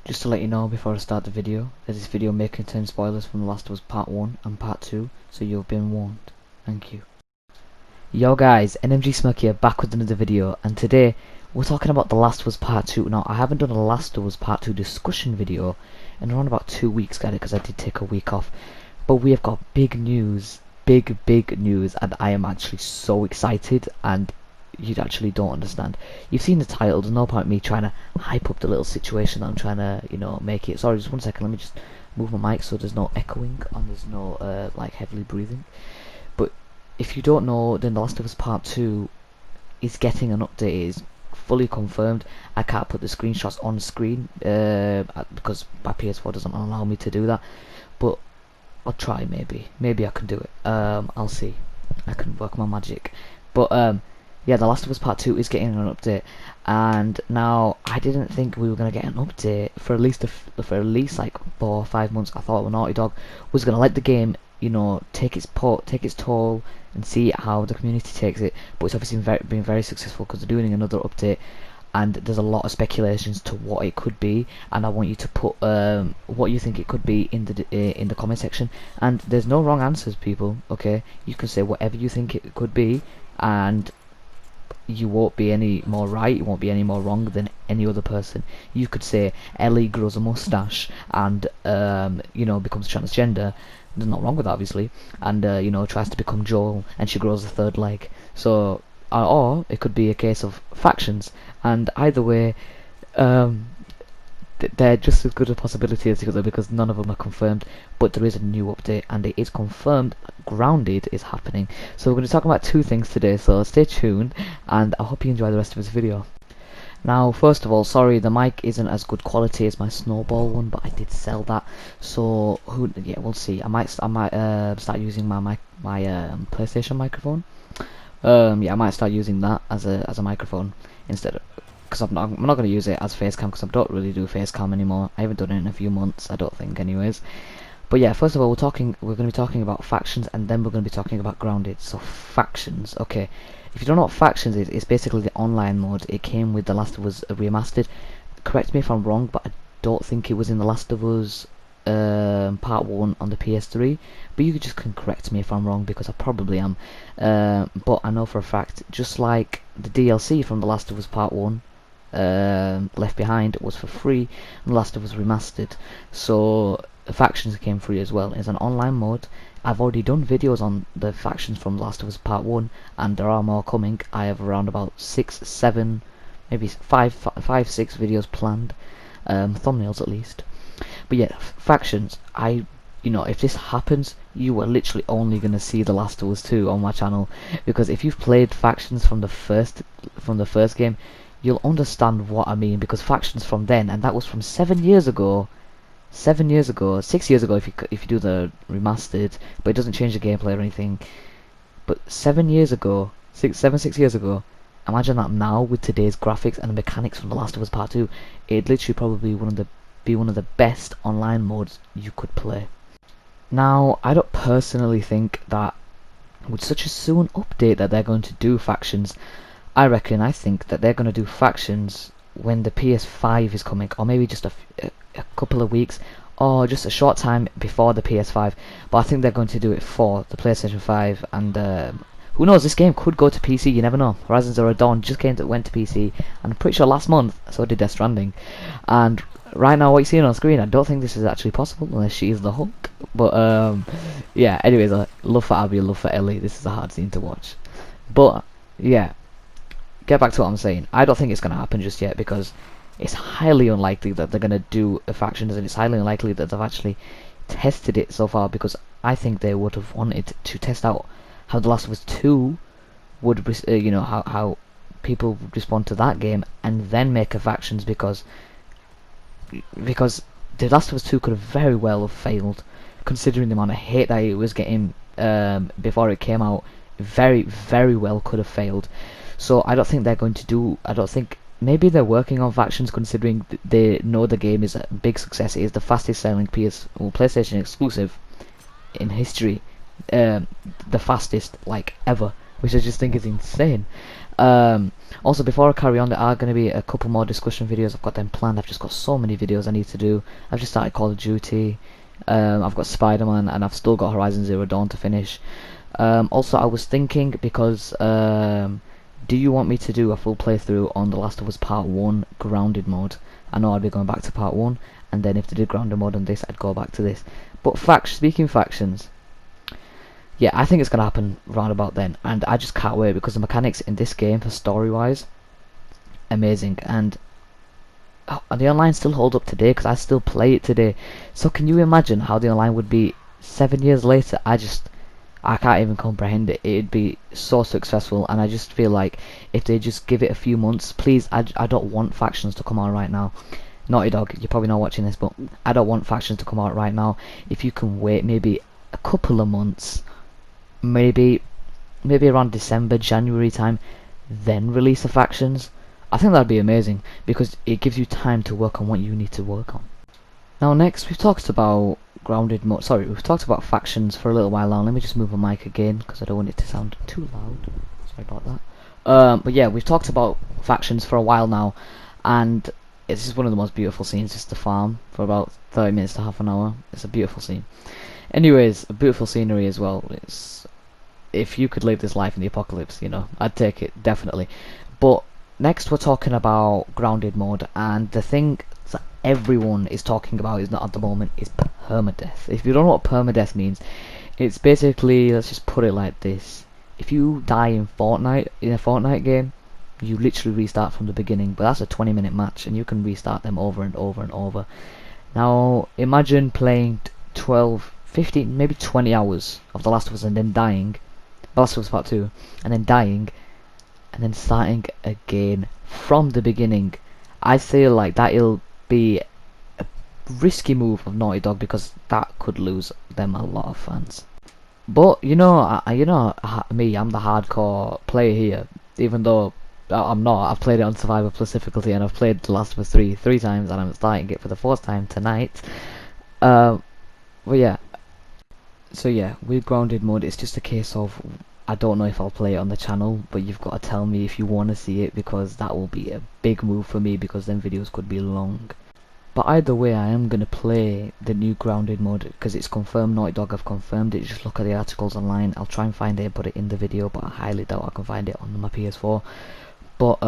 Just to let you know before I start the video, that this video may contain spoilers from The Last of Us Part 1 and Part 2, so you've been warned. Thank you. Yo guys, NMG Smirk here, back with another video, and today we're talking about The Last of Us Part 2. Now, I haven't done a Last of Us Part 2 discussion video in around about 2 weeks, guys, because I did take a week off. But we have got big news, big news, and I am actually so excited, and you actually don't understand. You've seen the title. There's no point in me trying to hype up the little situation that I'm trying to, make it. Sorry, just 1 second. Let me just move my mic so there's no echoing and there's no like heavily breathing. But if you don't know, then The Last of Us Part 2 is getting an update. It is fully confirmed. I can't put the screenshots on screen because my PS4 doesn't allow me to do that. But I'll try. Maybe I can do it. I'll see. I can work my magic. But yeah, The Last of Us Part 2 is getting an update, and now I didn't think we were gonna get an update for at least like 4 or 5 months. I thought Naughty Dog was gonna let the game, take its toll and see how the community takes it. But it's obviously been very successful because they're doing another update, and there's a lot of speculations to what it could be. And I want you to put what you think it could be in the comment section. And there's no wrong answers, people. Okay, you can say whatever you think it could be, and you won't be any more right, you won't be any more wrong than any other person. You could say Ellie grows a mustache and becomes transgender. There's not wrong with that, obviously. And tries to become Joel and she grows a third leg. So or it could be a case of factions, and either way they're just as good a possibility as the other because none of them are confirmed. But there is a new update, and it is confirmed. Grounded is happening. So we're going to talk about 2 things today, so stay tuned, and I hope you enjoy the rest of this video. Now, first of all, sorry the mic isn't as good quality as my Snowball one, but I did sell that, so yeah, we'll see. I might start using my PlayStation microphone. Yeah, I might start using that as a microphone instead of, because I'm not going to use it as facecam, because I don't really do facecam anymore. I haven't done it in a few months, I don't think, anyways. But yeah, first of all, we're going to be talking about factions, and then we're going to be talking about Grounded. So factions, okay. If you don't know what factions is, it's basically the online mode. It came with The Last of Us Remastered. Correct me if I'm wrong, but I don't think it was in The Last of Us Part 1 on the PS3. But you just can correct me if I'm wrong, because I probably am. But I know for a fact, just like the DLC from The Last of Us Part 1, Left Behind was for free, and The Last of Us Remastered. So factions came free as well. It's an online mode. I've already done videos on the factions from Last of Us Part 1, and there are more coming. I have around about 6, 7, maybe 5, 6 videos planned, thumbnails at least. But yeah, factions, if this happens, you are literally only going to see The Last of Us 2 on my channel, because if you've played factions from the first game, you'll understand what I mean, because factions from then, and that was from 7 years ago, 6 years ago if you do the remastered, but it doesn't change the gameplay or anything. But 7 years ago, 6 years ago, imagine that now with today's graphics and the mechanics from The Last of Us Part 2, it'd literally probably be one of the best online modes you could play. Now, I don't personally think that with such a soon update that they're going to do factions. I think that they're going to do factions when the PS5 is coming, or maybe just a couple of weeks, or just a short time before the PS5. But I think they're going to do it for the PlayStation 5, and who knows, this game could go to PC, you never know. Horizon Zero Dawn just went to PC, and I'm pretty sure last month, so did Death Stranding. And right now what you're seeing on screen, I don't think this is actually possible, unless she is the Hulk. But yeah, anyways, love for Abby, love for Ellie. This is a hard scene to watch. But yeah, get back to what I'm saying. I don't think it's going to happen just yet, because it's highly unlikely that they're going to do a factions, and it's highly unlikely that they've actually tested it so far, because I think they would have wanted to test out how The Last of Us 2 would, how people would respond to that game, and then make a factions, because The Last of Us 2 could have very well have failed, considering the amount of hate that it was getting before it came out. Very well could have failed. So I don't think they're going to do. I don't think. Maybe they're working on factions, considering they know the game is a big success. It is the fastest selling PlayStation exclusive in history, the fastest like ever, which I just think is insane. Also, before I carry on, there are going to be a couple more discussion videos. I've got them planned. I've just got so many videos I need to do. I've just started Call of Duty. I've got Spider-Man, and I've still got Horizon Zero Dawn to finish. Also, I was thinking, because do you want me to do a full playthrough on The Last of Us Part 1 Grounded mode? I know I'd be going back to Part 1, and then if they did Grounded mode on this, I'd go back to this. But speaking factions, yeah, I think it's going to happen round about then, and I just can't wait, because the mechanics in this game, for story-wise, amazing, and the online still hold up today, because I still play it today. So can you imagine how the online would be 7 years later? I can't even comprehend it. It'd be so successful, and I just feel like if they just give it a few months, please, I don't want factions to come out right now. Naughty Dog, you're probably not watching this, but I don't want factions to come out right now. If you can wait maybe a couple of months, maybe around December, January time, then release the factions, I think that'd be amazing, because it gives you time to work on what you need to work on. Now next, we've talked about we've talked about factions for a little while now. Let me just move my mic again, because I don't want it to sound too loud. Sorry about that. But yeah, we've talked about factions for a while now, and this is one of the most beautiful scenes. Just the farm for about 30 minutes to half an hour. It's a beautiful scene. Anyways, a beautiful scenery as well. It's, if you could live this life in the apocalypse, you know, I'd take it, definitely. But next we're talking about grounded mode, and the thing that everyone is talking about is not at the moment is permadeath. If you don't know what permadeath means, it's basically, let's just put it like this: if you die in a Fortnite game, you literally restart from the beginning, but that's a 20-minute match, and you can restart them over and over and over. Now imagine playing 12, 15, maybe 20 hours of The Last of Us, and then dying, The Last of Us Part 2, and then dying, and then starting again from the beginning. I feel like that'll be a risky move of Naughty Dog, because that could lose them a lot of fans. But you know, me, I'm the hardcore player here, even though I'm not. I've played it on Survivor Plus difficulty, and I've played The Last of Us 3 times, and I'm starting it for the fourth time tonight. But yeah, so yeah, with grounded mode, it's just a case of, I don't know if I'll play it on the channel, but you've got to tell me if you want to see it, because that will be a big move for me, because then videos could be long. But either way, I am going to play the new grounded mode, because it's confirmed. Naughty Dog have confirmed it. Just look at the articles online. I'll try and find it and put it in the video, but I highly doubt I can find it on my PS4. But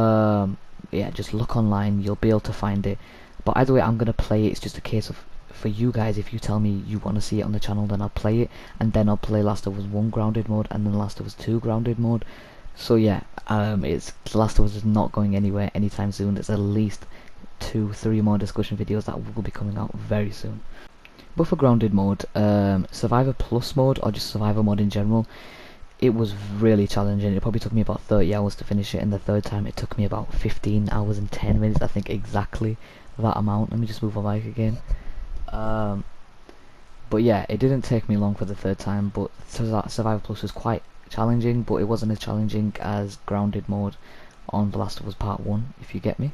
yeah, just look online, you'll be able to find it. But either way, I'm going to play it. It's just a case of, for you guys, if you tell me you want to see it on the channel, then I'll play it, and then I'll play Last of Us 1 grounded mode, and then Last of Us 2 grounded mode. So yeah, it's The Last of Us is not going anywhere anytime soon. There's at least 2-3 more discussion videos that will be coming out very soon. But for grounded mode, Survivor Plus mode, or just Survivor mode in general, it was really challenging. It probably took me about 30 hours to finish it, and the third time it took me about 15 hours and 10 minutes, I think, exactly that amount. Let me just move my mic again. But yeah, it didn't take me long for the third time, but Survivor Plus was quite challenging, but it wasn't as challenging as grounded mode on The Last of Us Part 1, if you get me.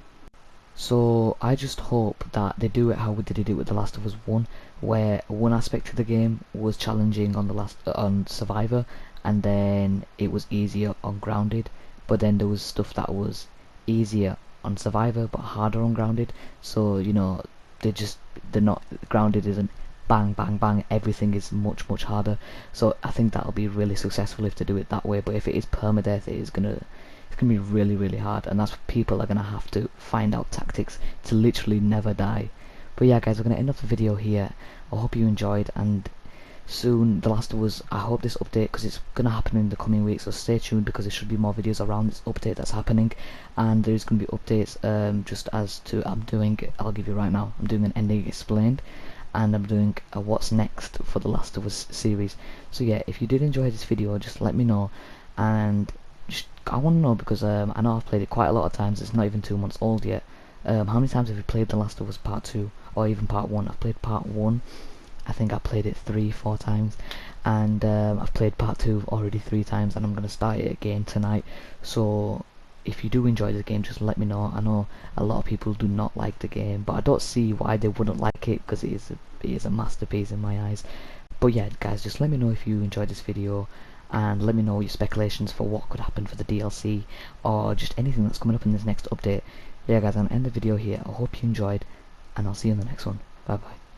So I just hope that they do it how they did it with The Last of Us 1, where one aspect of the game was challenging on Survivor, and then it was easier on Grounded, but then there was stuff that was easier on Survivor but harder on Grounded. So you know, they're not, Grounded isn't bang bang bang, everything is much harder. So I think that'll be really successful if they do it that way. But if it is permadeath, it's gonna be really hard, and that's what people are gonna have to find out tactics to literally never die. But yeah guys, we're gonna end off the video here. I hope you enjoyed, and soon The Last of Us, I hope this update, because it's gonna happen in the coming weeks, so stay tuned, because there should be more videos around this update that's happening, and there's gonna be updates just as to, I'll give you right now, I'm doing an ending explained, and I'm doing a what's next for The Last of Us series. So yeah, if you did enjoy this video, just let me know, and I want to know, because I know I've played it quite a lot of times. It's not even 2 months old yet. How many times have you played The Last of Us Part 2, or even Part 1? I've played Part 1, I think I played it 3-4 times, and I've played Part 2 already 3 times, and I'm going to start it again tonight. So if you do enjoy the game, just let me know. I know a lot of people do not like the game, but I don't see why they wouldn't like it, because it is a masterpiece in my eyes. But yeah guys, just let me know if you enjoyed this video, and let me know your speculations for what could happen for the DLC, or just anything that's coming up in this next update. Yeah guys, I'm going to end the video here. I hope you enjoyed, and I'll see you in the next one. Bye bye.